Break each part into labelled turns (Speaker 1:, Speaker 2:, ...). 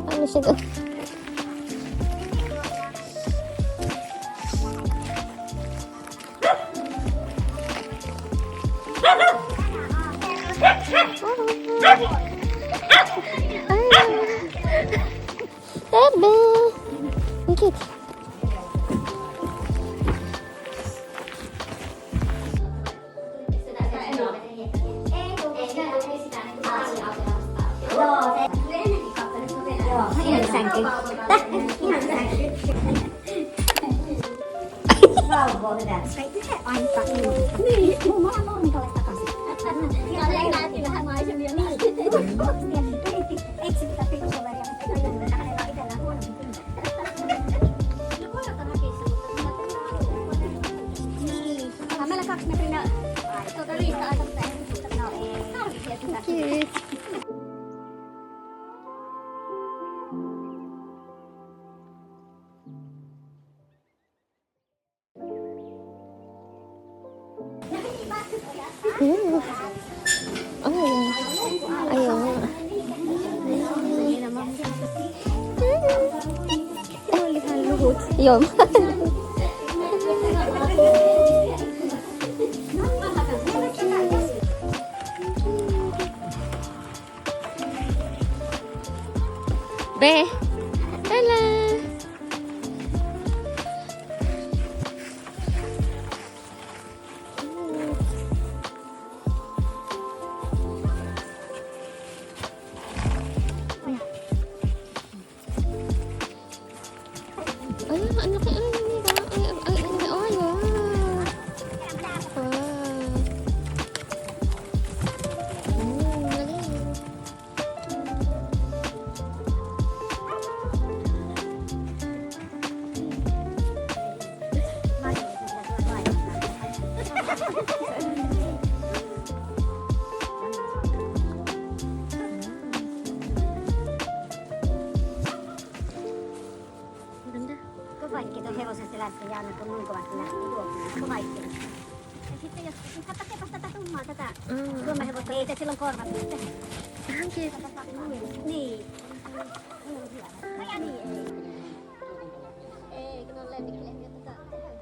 Speaker 1: Ano siya doon? Bebe! Ikit.
Speaker 2: Niin, mun maa normikalle takaisin. Ja näytti vähän maisemia niin. Eikö se pitää pikkusoveria, mutta ei tajunnut, että hänellä on itsellään huonompi kyntä. No koirata näkissä, mutta niin. Onhan meillä 2 metriä riistä aika mutta no ei. Tarvitsee kyllä.
Speaker 1: Cute. Ayaw nga. Yun. Be. Hello.
Speaker 2: Kaikki tuon hevosesta lähtee ja aina kun noin kovasti lähtee juoksemaan. Kaikki. Ja sitten jos katsotaanpas tätä tummaa tätä Suomen hevosta, ei te silloin korvat sitten. Niin. Ei, kun on lemmikkilehmiä tätä tehdään.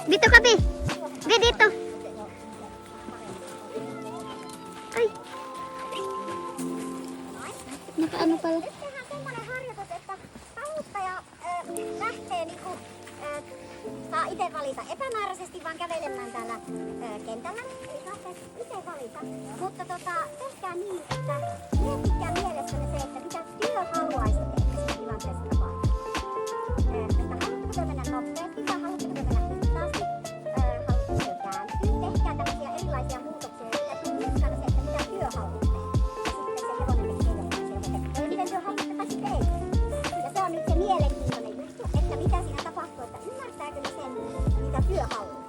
Speaker 1: Dito ka, Bi. Bi, dito. Ay. Naka-ano pala?
Speaker 2: Nyt tehdään semmoinen harjoitus, että taluttaja lähtee niinku, saa itse valita epämääräisesti vaan kävelemään täällä kentällä. Eli saatte itse valita. Mutta tehkää niin, että miettikää mielessänne se, että mitä työ haluaisitte, että siinä tilanteessa tapahtuu. Että haluatteko te mennä nopeasti vai haluatteko te mennä hitaasti? Haluatteko te kääntyä? Tehkää tämmöisiä erilaisia muutoksia, että tuu kirkkaana se, että mitä työ haluatte. Ja sitten se hevonen tekee jotain se miten työ haluatte tai sitten ei. Ja se on nyt se mielenkiintoinen juttu, että mitä siinä tapahtuu, että ymmärtääkö ne sen, mitä työ haluaa.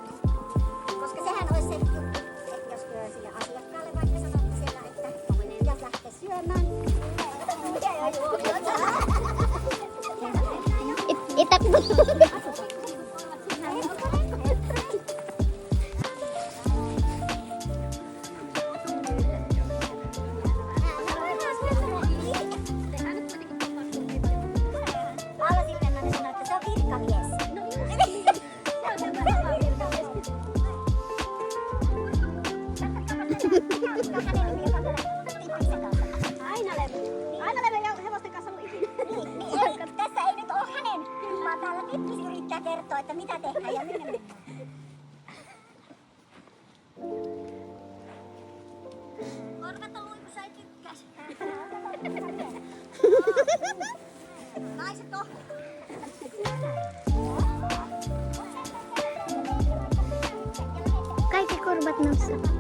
Speaker 2: Koska sehän olisi se juttu, että jos työ sille asiakkaalle vaikka sanotte siellä, että jos lähtee syömään,
Speaker 1: Itakbo.
Speaker 2: Aina levy ja hevosten kanssa ollut ikinä. että mitä tehdään ja minne mennään. Korvat on luikussa, ei tykkäs. Naiset on.
Speaker 1: Kaikki korvat noussut.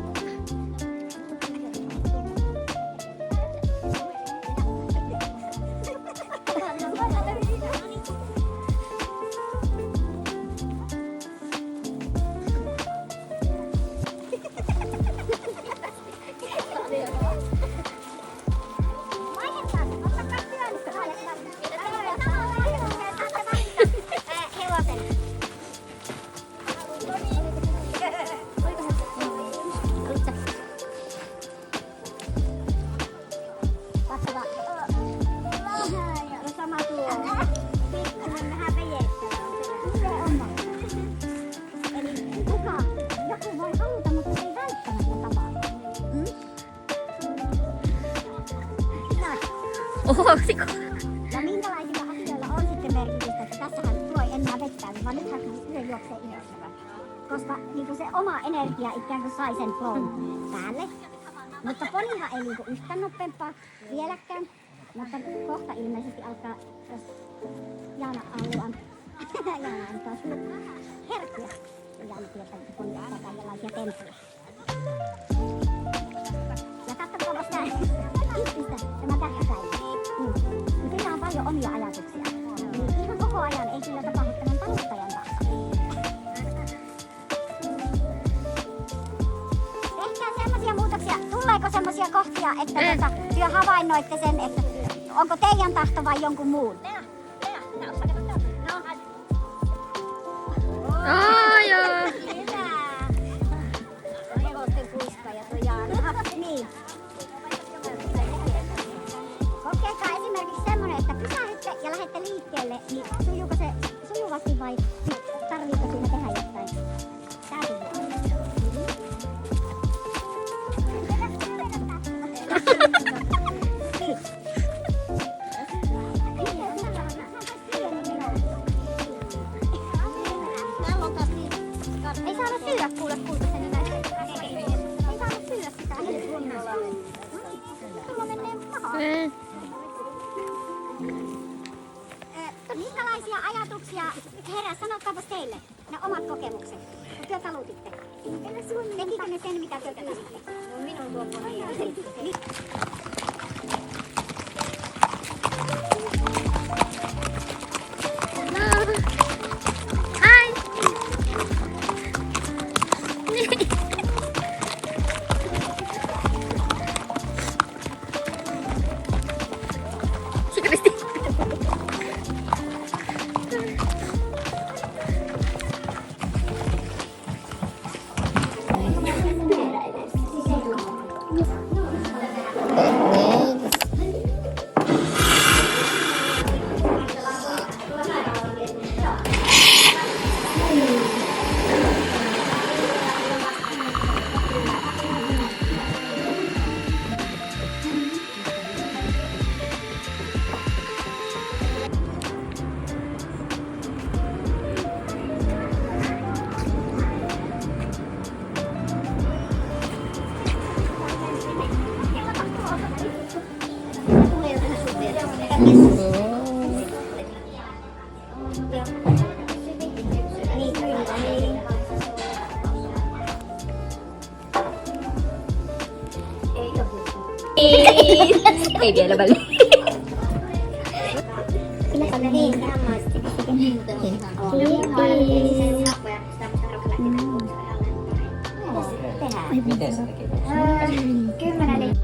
Speaker 1: Ootiko?
Speaker 2: Ja minkälaisilla asioilla on sitten merkitystä, että tässähän tuo ei enää vettä, vaan nythän yö juoksee ylös. Koska niin se oma energia ikään kuin sai sen flown päälle. Mutta ponihan ei liiku yhtään nopeampaa vieläkään. Mutta kohta ilmeisesti alkaa, jos Jaana haluaa Jaana antaa sulle herkkuja. Jaana tietää, että poni alkaa kaikenlaisia temppuja. Ja katsokaa vasta näin. Ittistä tämä tähtäpäivä. Niin sillä on paljon omia ajatuksia. Niin ihan koko ajan ei kyllä tapahdu tämän taluttajan kanssa. Tehkää semmosia muutoksia. Tuleeko semmosia kohtia, että työ havainnoitte sen, että onko teidän tahto vai jonkun muun?
Speaker 1: Joo.
Speaker 2: Hyvä. Hevosten kuiska ja tuo Jaana. Niin. Kokeilkaa esimerkiksi semmonen, että pysähdytte ja lähdette liikkeelle, niin sujuuko se sujuvasti vai tarviiko siinä tehdä jotain? Tää sujuu. Ei saada syödä kuule kultaisen enää. Ei saada syödä sitä. Sulla menee pahaa. Minkälaisia ajatuksia heräsi? Sanokaapas teille ne omat kokemukset, kun työ talutitte. Tekikö ne sen, mitä te pyysitte? Minun tuoponi.
Speaker 1: Ai. Sikristi. Ei vielä väliin.
Speaker 2: Sillä on niin samasti.
Speaker 3: Miten se teki?
Speaker 2: 10.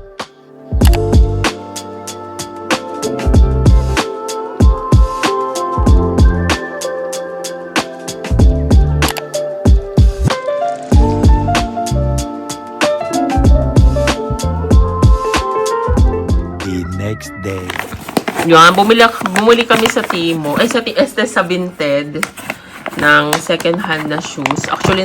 Speaker 4: Next day.
Speaker 3: Yan, bumili kami sa Timo, sa Estes sa Vinted ng second hand na shoes. Actually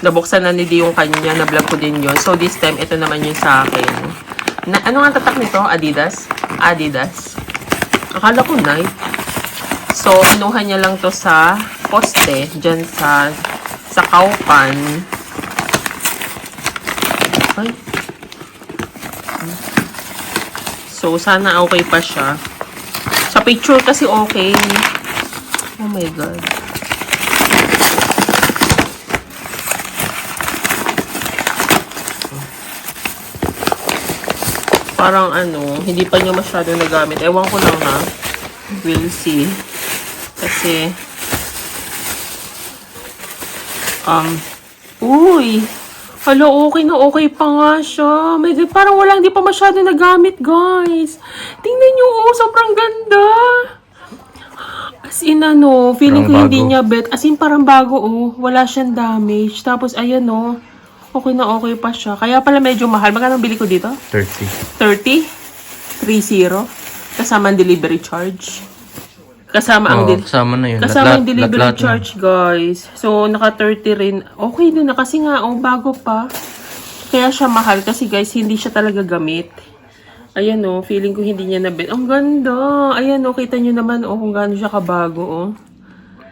Speaker 3: nabuksan na ni Di yung kanya, na-vlog ko din yun. So this time, ito naman yung sa akin. Ano nga tatak nito? Adidas? Adidas. Akala ko Nike. So, inuha niya lang to sa poste, dyan sa kaupan. Ay. So, sana okay pa siya. Sa picture kasi okay. Oh my God. Parang hindi pa niya masyado nagamit. Ewan ko lang ha. We'll see. Kasi, uy, hala, okay pa nga siya. My God, parang hindi pa masyado nagamit, guys. Tingnan nyo, sobrang ganda. As in, feeling ko
Speaker 5: Parang
Speaker 3: hindi
Speaker 5: bago.
Speaker 3: niya bet. As in, parang bago, wala siyang damage. Tapos, ayan, okay na okay pa siya. Kaya pala medyo mahal. Magkano bili ko dito?
Speaker 5: 30.
Speaker 3: 30? 30? Kasama ang delivery charge. Kasama ang
Speaker 5: Kasama na yun.
Speaker 3: Kasama yung delivery
Speaker 5: Lahat-lahat na.
Speaker 3: charge, guys. So, naka 30 rin. Okay din na kasi nga, bago pa. Kaya siya mahal kasi, guys, hindi siya talaga gamit. Ayan, feeling ko hindi niya nabit. Ang ganda. Ayan, kita nyo naman, kung gaano siya kabago,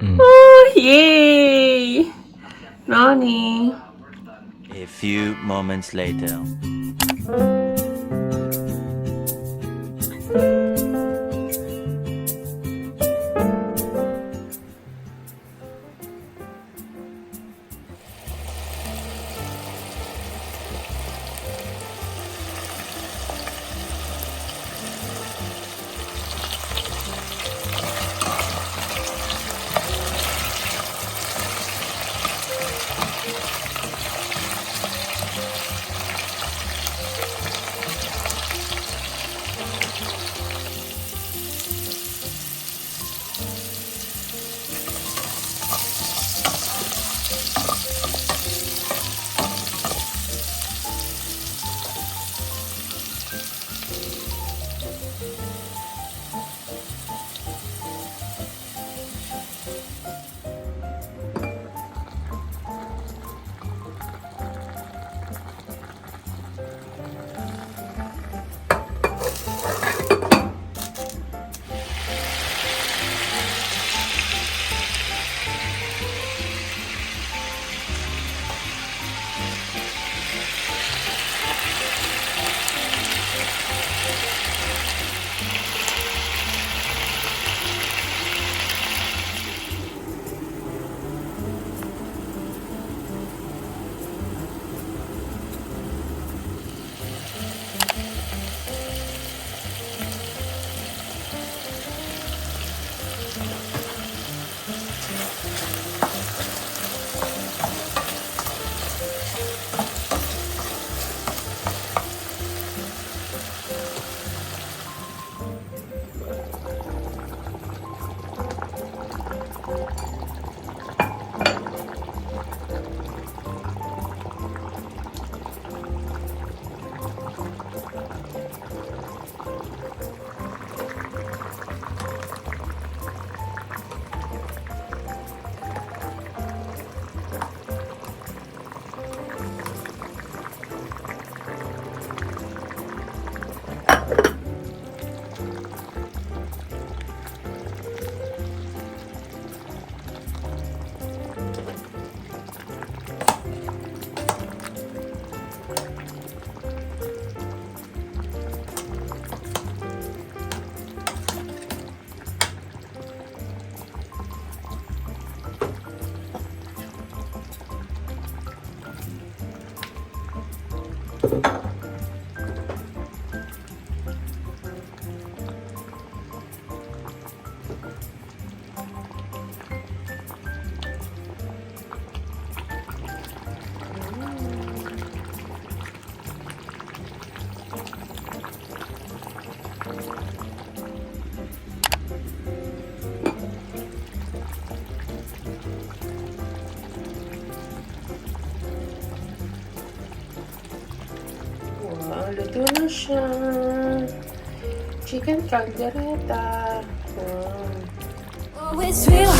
Speaker 3: Oh, yay! Nani?
Speaker 4: A few moments later.
Speaker 3: Luto na siya. Chicken caldereta.
Speaker 6: Oh, it's real